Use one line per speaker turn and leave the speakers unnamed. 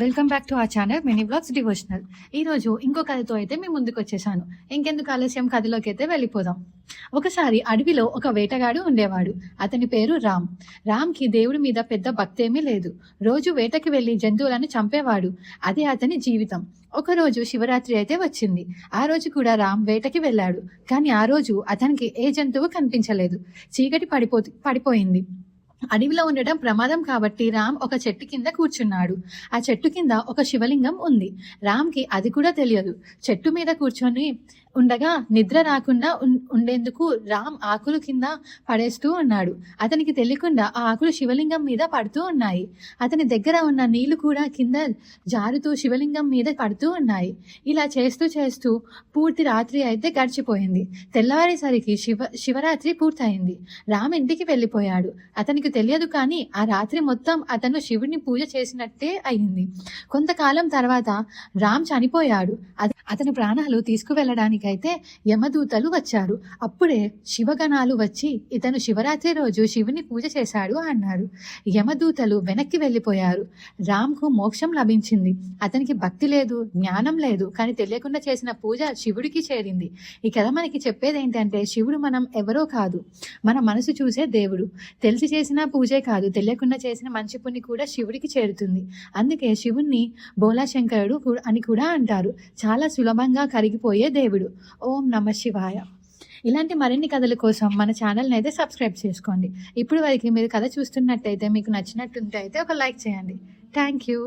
Welcome back to our channel mini blogs devotional. ఈరోజు ఇంకో కథతో అయితే మేము ముందుకు వచ్చేసాను. ఇంకెందుకు ఆలస్యం, కథలోకి అయితే వెళ్ళిపోదాం. ఒకసారి అడవిలో ఒక వేటగాడు ఉండేవాడు. అతని పేరు రామ్. రామ్కి దేవుడి మీద పెద్ద భక్తేమీ లేదు. రోజు వేటకి వెళ్లి జంతువులను చంపేవాడు. అదే అతని జీవితం. ఒకరోజు శివరాత్రి అయితే వచ్చింది. ఆ రోజు కూడా రామ్ వేటకి వెళ్ళాడు. కానీ ఆ రోజు అతనికి ఏ జంతువు కనిపించలేదు. చీకటి పడిపోయింది. అడవిలో ఉండటం ప్రమాదం కాబట్టి రామ్ ఒక చెట్టు కింద కూర్చున్నాడు. ఆ చెట్టు కింద ఒక శివలింగం ఉంది. రామ్కి అది కూడా తెలియదు. చెట్టు మీద కూర్చొని ఉండగా నిద్ర రాకుండా ఉండేందుకు రామ్ ఆకులు కింద పడేస్తూ ఉన్నాడు. అతనికి తెలియకుండా ఆ ఆకులు శివలింగం మీద పడుతూ ఉన్నాయి. అతని దగ్గర ఉన్న నీళ్లు కూడా కింద జారుతూ శివలింగం మీద పడుతూ ఉన్నాయి. ఇలా చేస్తూ చేస్తూ పూర్తి రాత్రి అయితే గడిచిపోయింది. తెల్లవారేసరికి శివరాత్రి పూర్తయింది. రామ్ ఇంటికి వెళ్ళిపోయాడు. అతనికి తెలియదు, కానీ ఆ రాత్రి మొత్తం అతను శివుడిని పూజ చేసినట్టే అయింది. కొంతకాలం తర్వాత రామ్ చనిపోయాడు. అతని ప్రాణాలు తీసుకువెళ్ళడానికైతే యమదూతలు వచ్చారు. అప్పుడే శివగణాలు వచ్చి ఇతను శివరాత్రి రోజు శివుని పూజ చేశాడు అన్నారు. యమదూతలు వెనక్కి వెళ్ళిపోయారు. రామ్కు మోక్షం లభించింది. అతనికి భక్తి లేదు, జ్ఞానం లేదు, కానీ తెలియకుండా చేసిన పూజ శివుడికి చేరింది. ఈ కథ మనకి చెప్పేది ఏంటంటే, శివుడు మనం ఎవరో కాదు, మన మనసు చూసే దేవుడు. తెలిసి చేసిన పూజే కాదు, తెలియకుండా చేసిన మంచి పుణ్యం కూడా శివుడికి చేరుతుంది. అందుకే శివుణ్ణి బోలాశంకరుడు అని కూడా అంటారు. చాలా సులభంగా కరిగిపోయే దేవుడు. ఓం నమః శివాయ. ఇలాంటి మరిన్ని కథల కోసం మన ఛానల్ని అయితే సబ్స్క్రైబ్ చేసుకోండి. ఇప్పుడు వరకు మీరు కథ చూస్తున్నట్టయితే, మీకు నచ్చినట్టుంటే అయితే ఒక లైక్ చేయండి. Thank you.